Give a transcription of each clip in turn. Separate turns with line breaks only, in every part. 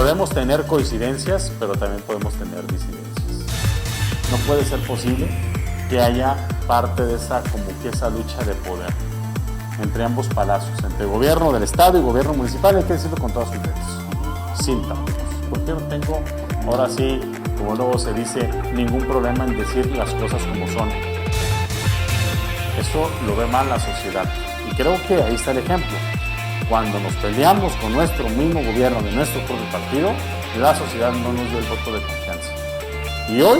Podemos tener coincidencias, pero también podemos tener disidencias. No puede ser posible que haya parte de esa lucha de poder entre ambos palacios, entre el gobierno del estado y gobierno municipal, hay que decirlo con todas sus letras, sin tapujos. Porque no tengo, ahora sí, como luego se dice, ningún problema en decir las cosas como son. Eso lo ve mal la sociedad. Y creo que ahí está el ejemplo. Cuando nos peleamos con nuestro mismo gobierno de nuestro propio partido, la sociedad no nos dio el voto de confianza. Y hoy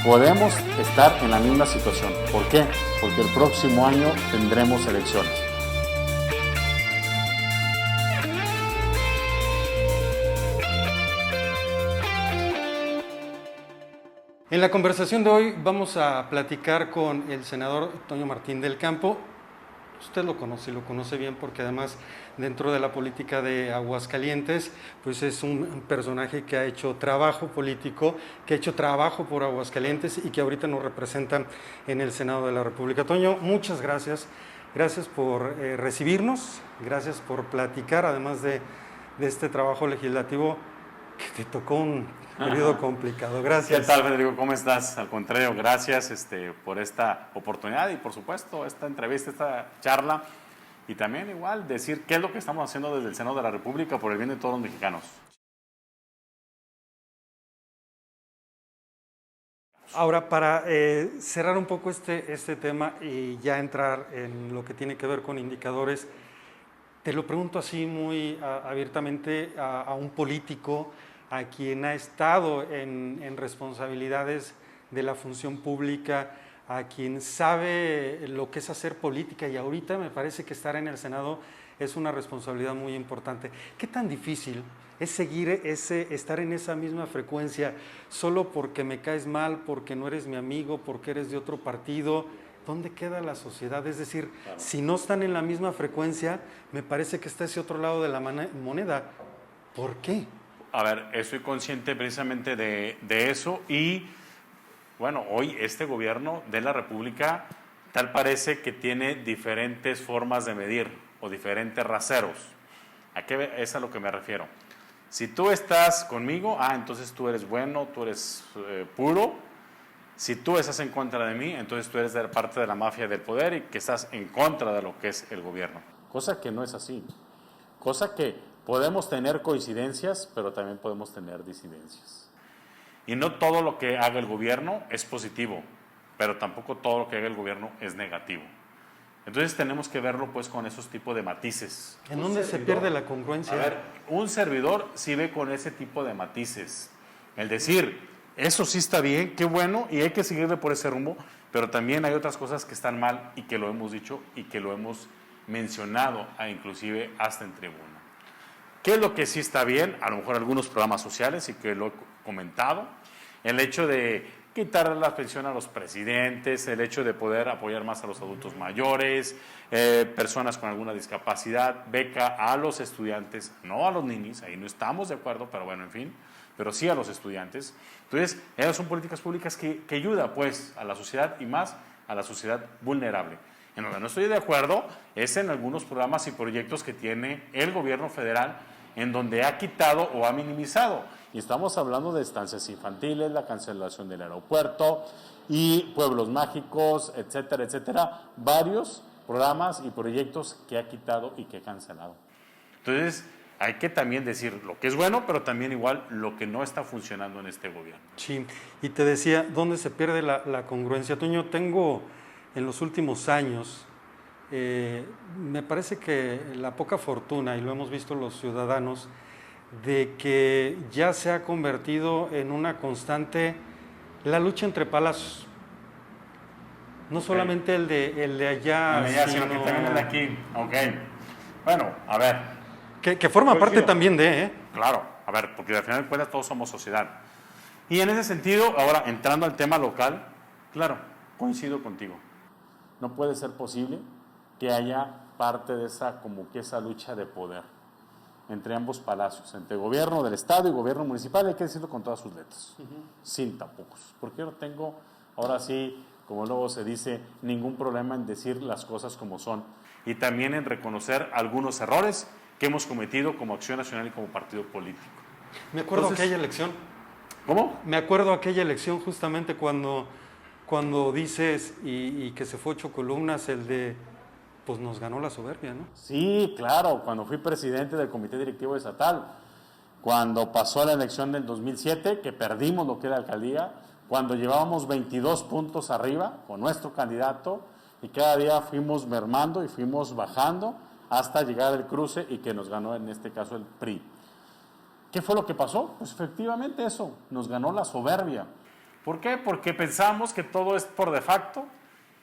podemos estar en la misma situación. ¿Por qué? Porque el próximo año tendremos elecciones.
En la conversación de hoy vamos a platicar con el senador Toño Martín del Campo. Usted lo conoce bien porque además dentro de la política de Aguascalientes, pues es un personaje que ha hecho trabajo político, que ha hecho trabajo por Aguascalientes y que ahorita nos representa en el Senado de la República. Toño, muchas gracias. Gracias por recibirnos, gracias por platicar, además de este trabajo legislativo que te tocó un periodo complicado. Gracias.
¿Qué tal, Federico? ¿Cómo estás? Al contrario, gracias por esta oportunidad y por supuesto esta entrevista, esta charla y también igual decir qué es lo que estamos haciendo desde el Senado de la República por el bien de todos los mexicanos.
Ahora, para cerrar un poco este tema y ya entrar en lo que tiene que ver con indicadores, te lo pregunto así muy abiertamente a un político, a quien ha estado en responsabilidades de la función pública, a quien sabe lo que es hacer política, y ahorita me parece que estar en el Senado es una responsabilidad muy importante. ¿Qué tan difícil es estar en esa misma frecuencia solo porque me caes mal, porque no eres mi amigo, porque eres de otro partido? ¿Dónde queda la sociedad? Es decir, claro, si no están en la misma frecuencia, me parece que está ese otro lado de la moneda. ¿Por qué?
A ver, estoy consciente precisamente de eso y, bueno, hoy este gobierno de la República tal parece que tiene diferentes formas de medir o diferentes raseros. ¿A qué es a lo que me refiero? Si tú estás conmigo, entonces tú eres bueno, tú eres puro. Si tú estás en contra de mí, entonces tú eres parte de la mafia del poder y que estás en contra de lo que es el gobierno. Cosa que no es así. Cosa que podemos tener coincidencias, pero también podemos tener disidencias. Y no todo lo que haga el gobierno es positivo, pero tampoco todo lo que haga el gobierno es negativo. Entonces tenemos que verlo pues con esos tipos de matices.
¿En dónde se pierde la congruencia?
A ver, un servidor sí ve con ese tipo de matices. El decir, eso sí está bien, qué bueno, y hay que seguirle por ese rumbo, pero también hay otras cosas que están mal y que lo hemos dicho y que lo hemos mencionado, inclusive hasta en tribuna. ¿Qué es lo que sí está bien? A lo mejor algunos programas sociales, y que lo he comentado, el hecho de quitar la pensión a los presidentes, el hecho de poder apoyar más a los adultos mayores, personas con alguna discapacidad, beca a los estudiantes, no a los ninis, ahí no estamos de acuerdo, pero bueno, en fin, pero sí a los estudiantes. Entonces, esas son políticas públicas que ayudan pues a la sociedad y más a la sociedad vulnerable. En donde no estoy de acuerdo es en algunos programas y proyectos que tiene el gobierno federal, en donde ha quitado o ha minimizado. Y estamos hablando de estancias infantiles, la cancelación del aeropuerto y pueblos mágicos, etcétera, etcétera. Varios programas y proyectos que ha quitado y que ha cancelado. Entonces, hay que también decir lo que es bueno, pero también igual lo que no está funcionando en este gobierno.
Sí, y te decía, ¿dónde se pierde la congruencia? Toño, tengo en los últimos años, me parece que la poca fortuna, y lo hemos visto los ciudadanos, de que ya se ha convertido en una constante la lucha entre palacios. No solamente el de allá,
sino que también el de aquí. Ok. Bueno, a ver.
Que forma parte también de...
Claro, a ver, porque al final de cuentas todos somos sociedad. Y en ese sentido, ahora entrando al tema local, claro, coincido contigo. No puede ser posible que haya parte de esa lucha de poder entre ambos palacios, entre el gobierno del estado y gobierno municipal, hay que decirlo con todas sus letras, sin tapujos. Porque yo no tengo, ahora sí, como luego se dice, ningún problema en decir las cosas como son y también en reconocer algunos errores que hemos cometido como Acción Nacional y como partido político.
Me acuerdo
Entonces,
aquella elección.
¿Cómo?
Me acuerdo aquella elección justamente cuando dices y que se fue 8 columnas, el de, pues nos ganó la soberbia, ¿no?
Sí, claro, cuando fui presidente del Comité Directivo Estatal, cuando pasó la elección del 2007, que perdimos lo que era alcaldía, cuando llevábamos 22 puntos arriba con nuestro candidato y cada día fuimos mermando y fuimos bajando hasta llegar al cruce y que nos ganó en este caso el PRI. ¿Qué fue lo que pasó? Pues efectivamente eso, nos ganó la soberbia. ¿Por qué? Porque pensamos que todo es por de facto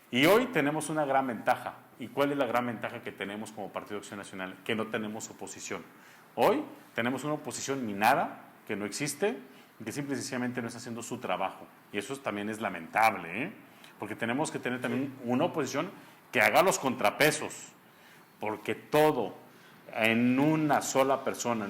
y hoy tenemos una gran ventaja. ¿Y cuál es la gran ventaja que tenemos como Partido de Acción Nacional? Que no tenemos oposición. Hoy tenemos una oposición minada, que no existe, y que simple y sencillamente no está haciendo su trabajo. Y eso también es lamentable, ¿eh? Porque tenemos que tener también una oposición que haga los contrapesos, porque todo en una sola persona,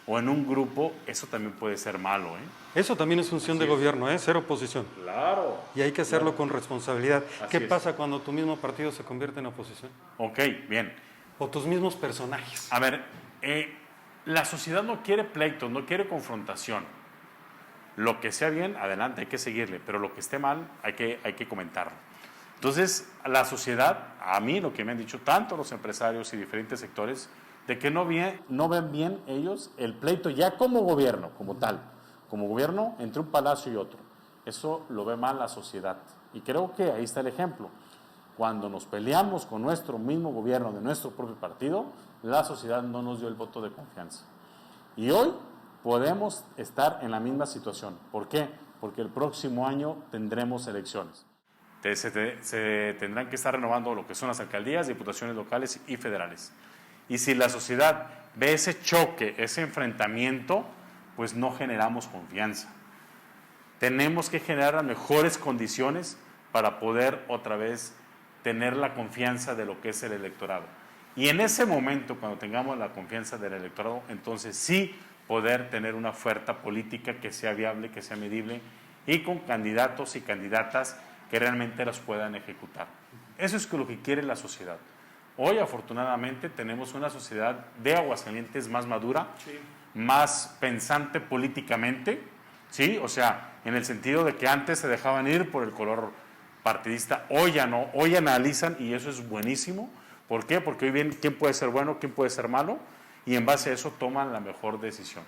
o en un grupo, eso también puede ser malo, ¿eh?
Eso también es función de gobierno, ¿eh? Ser oposición.
Claro.
Y hay que hacerlo con responsabilidad. ¿Qué
es.
pasa cuando tu mismo partido se convierte en oposición?
Ok, bien.
O tus mismos personajes.
A ver, la sociedad no quiere pleitos, no quiere confrontación. Lo que sea bien, adelante, hay que seguirle, pero lo que esté mal, hay que comentarlo. Entonces, la sociedad, a mí lo que me han dicho tanto los empresarios y diferentes sectores, de que no ven bien ellos el pleito ya como gobierno, como tal, como gobierno entre un palacio y otro. Eso lo ve mal la sociedad. Y creo que ahí está el ejemplo. Cuando nos peleamos con nuestro mismo gobierno de nuestro propio partido, la sociedad no nos dio el voto de confianza. Y hoy podemos estar en la misma situación. ¿Por qué? Porque el próximo año tendremos elecciones. Se tendrán que estar renovando lo que son las alcaldías, diputaciones locales y federales. Y si la sociedad ve ese choque, ese enfrentamiento, pues no generamos confianza. Tenemos que generar las mejores condiciones para poder otra vez tener la confianza de lo que es el electorado. Y en ese momento, cuando tengamos la confianza del electorado, entonces sí poder tener una oferta política que sea viable, que sea medible y con candidatos y candidatas que realmente las puedan ejecutar. Eso es lo que quiere la sociedad. Hoy, afortunadamente, tenemos una sociedad de Aguascalientes más madura, sí, más pensante políticamente, ¿sí? O sea, en el sentido de que antes se dejaban ir por el color partidista, hoy ya no, hoy analizan y eso es buenísimo. ¿Por qué? Porque hoy ven quién puede ser bueno, quién puede ser malo y en base a eso toman la mejor decisión.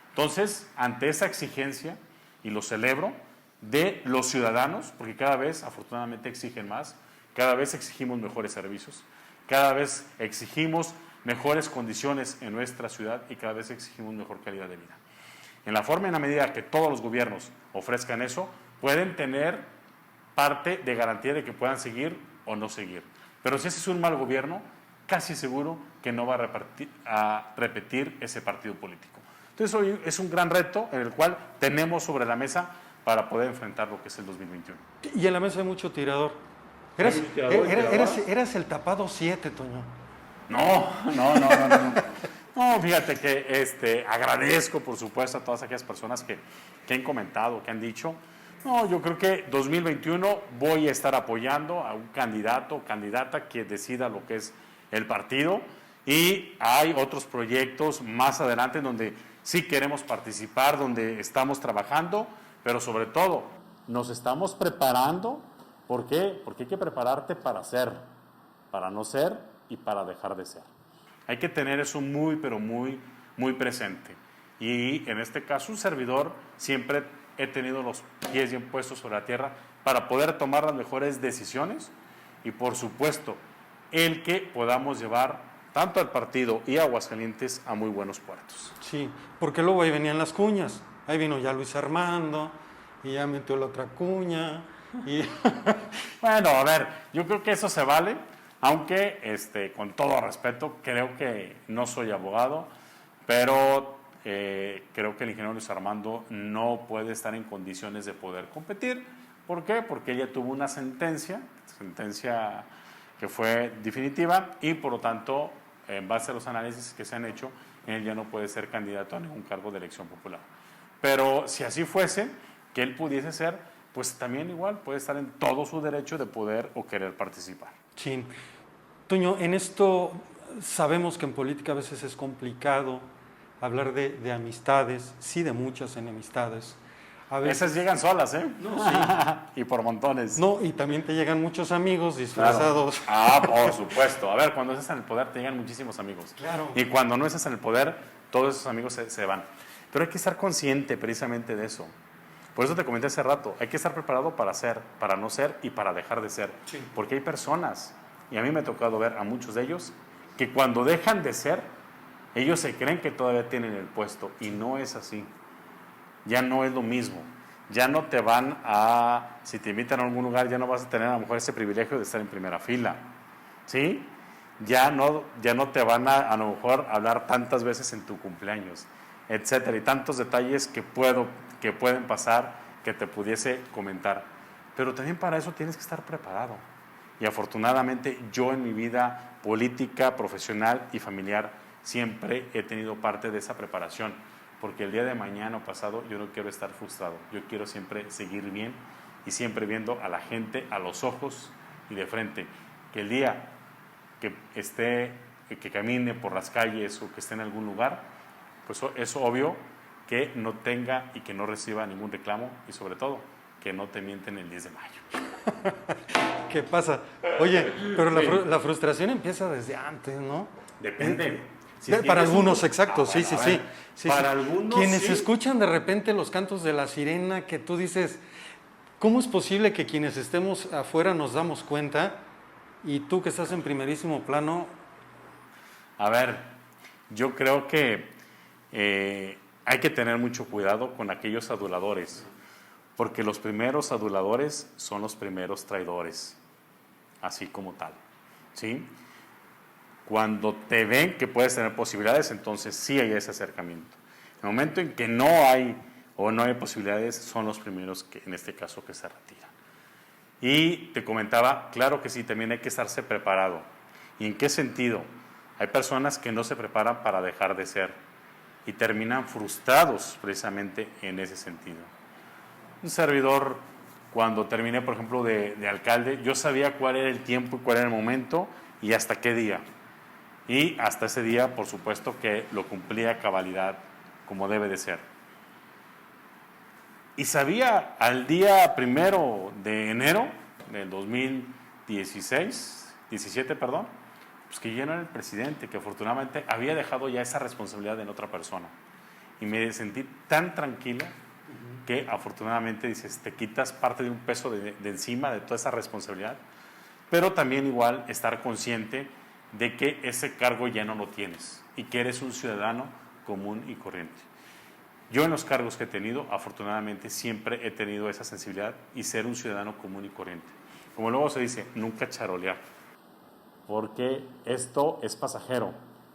Entonces, ante esa exigencia, y lo celebro, de los ciudadanos, porque cada vez, afortunadamente, exigen más, cada vez exigimos mejores servicios, cada vez exigimos mejores condiciones en nuestra ciudad y cada vez exigimos mejor calidad de vida. En la forma y en la medida que todos los gobiernos ofrezcan eso, pueden tener parte de garantía de que puedan seguir o no seguir. Pero si ese es un mal gobierno, casi seguro que no va a repetir ese partido político. Entonces hoy es un gran reto en el cual tenemos sobre la mesa para poder enfrentar lo que es el 2021.
Y en la mesa hay mucho tirador. Eras el tapado 7, Toño.
No. No, fíjate que agradezco, por supuesto, a todas aquellas personas que han comentado, que han dicho. No, yo creo que 2021 voy a estar apoyando a un candidato o candidata que decida lo que es el partido y hay otros proyectos más adelante donde sí queremos participar, donde estamos trabajando, pero sobre todo nos estamos preparando. ¿Por qué? Porque hay que prepararte para ser, para no ser y para dejar de ser. Hay que tener eso muy, pero muy, muy presente. Y en este caso, un servidor siempre he tenido los pies bien puestos sobre la tierra para poder tomar las mejores decisiones y, por supuesto, el que podamos llevar tanto al partido y a Aguascalientes a muy buenos puertos.
Sí, porque luego ahí venían las cuñas. Ahí vino ya Luis Armando y ya metió la otra cuña. Y...
Bueno, a ver, yo creo que eso se vale, aunque con todo respeto, creo que no soy abogado, pero creo que el ingeniero Luis Armando no puede estar en condiciones de poder competir. ¿Por qué? Porque ella tuvo una sentencia que fue definitiva y por lo tanto, en base a los análisis que se han hecho, él ya no puede ser candidato a ningún cargo de elección popular. Pero si así fuese, que él pudiese ser, pues también igual puede estar en todo su derecho de poder o querer participar.
Sí. Toño, en esto sabemos que en política a veces es complicado hablar de amistades, sí, de muchas enemistades. A veces,
Esas llegan solas, ¿eh?
no, sí.
Y por montones.
No, y también te llegan muchos amigos
Claro.
disfrazados.
Ah, por supuesto. A ver, cuando estás en el poder te llegan muchísimos amigos.
Claro.
Y cuando no estás en el poder, todos esos amigos se van. Pero hay que estar consciente precisamente de eso. Por eso te comenté hace rato, hay que estar preparado para ser, para no ser y para dejar de ser.
Sí.
Porque hay personas, y a mí me ha tocado ver a muchos de ellos, que cuando dejan de ser, ellos se creen que todavía tienen el puesto, y no es así. Ya no es lo mismo. Ya no te van a, si te invitan a algún lugar, ya no vas a tener a lo mejor ese privilegio de estar en primera fila. ¿Sí? Ya no te van a lo mejor hablar tantas veces en tu cumpleaños, etcétera, y tantos detalles que pueden pasar, que te pudiese comentar. Pero también para eso tienes que estar preparado. Y afortunadamente yo en mi vida política, profesional y familiar siempre he tenido parte de esa preparación, porque el día de mañana o pasado yo no quiero estar frustrado, yo quiero siempre seguir bien y siempre viendo a la gente a los ojos y de frente, que el día que camine por las calles o que esté en algún lugar, pues es obvio que no tenga y que no reciba ningún reclamo y sobre todo que no te mienten el 10 de mayo.
¿Qué pasa? Oye, pero
Sí.
la frustración empieza desde antes, ¿no?
Depende. Si
Para
tienes
algunos,
un-
exacto, sí,
bueno,
sí,
a
sí,
ver,
sí.
para
sí.
algunos
Quienes
sí.
escuchan de repente los cantos de la sirena, que tú dices, ¿cómo es posible que quienes estemos afuera nos damos cuenta y tú que estás en primerísimo plano?
A ver, yo creo que hay que tener mucho cuidado con aquellos aduladores, porque los primeros aduladores son los primeros traidores, así como tal, ¿sí? Cuando te ven que puedes tener posibilidades, entonces sí hay ese acercamiento. En el momento en que no hay o no hay posibilidades, son los primeros que, en este caso, que se retiran. Y te comentaba, claro que sí, también hay que estarse preparado. ¿Y en qué sentido? Hay personas que no se preparan para dejar de ser y terminan frustrados precisamente en ese sentido. Un servidor, cuando terminé, por ejemplo, de alcalde, yo sabía cuál era el tiempo y cuál era el momento y hasta qué día. Y hasta ese día, por supuesto, que lo cumplía a cabalidad, como debe de ser. Y sabía al día 1 de enero del 17, perdón, pues que yo no era el presidente, que afortunadamente había dejado ya esa responsabilidad en otra persona. Y me sentí tan tranquilo que afortunadamente dices, te quitas parte de un peso de encima de toda esa responsabilidad, pero también igual estar consciente de que ese cargo ya no lo tienes y que eres un ciudadano común y corriente. Yo en los cargos que he tenido, afortunadamente siempre he tenido esa sensibilidad y ser un ciudadano común y corriente. Como luego se dice, nunca charolear, porque esto es pasajero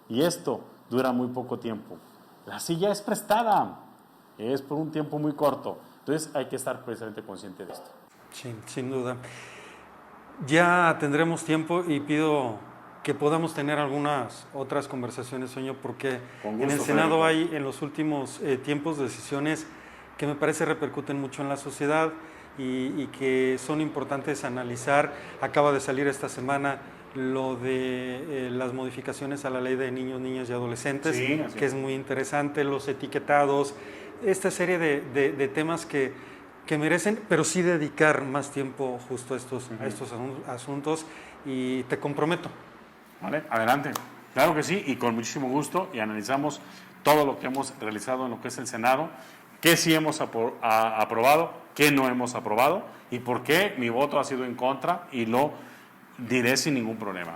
y esto dura muy poco tiempo. La silla es prestada, es por un tiempo muy corto, entonces hay que estar precisamente consciente de esto.
Sí, sin duda. Ya tendremos tiempo y pido que podamos tener algunas otras conversaciones, Toño, porque
Con gusto,
en el Senado
Federico.
hay en los últimos tiempos decisiones que me parece repercuten mucho en la sociedad y que son importantes analizar. Acaba de salir esta semana lo de las modificaciones a la ley de niños, niñas y adolescentes,
Sí, así
que
es.
es muy interesante, los etiquetados, esta serie de temas que merecen, pero sí dedicar más tiempo justo a estos asuntos, y te comprometo.
¿Vale? Adelante. Claro que sí, y con muchísimo gusto, y analizamos todo lo que hemos realizado en lo que es el Senado, qué sí hemos aprobado, qué no hemos aprobado, y por qué mi voto ha sido en contra, y lo diré sin ningún problema.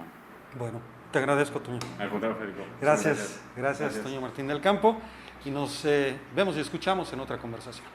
Bueno, te agradezco, Toño.
Al contrario, Federico.
Gracias, Toño Martín del Campo, y nos vemos y escuchamos en otra conversación.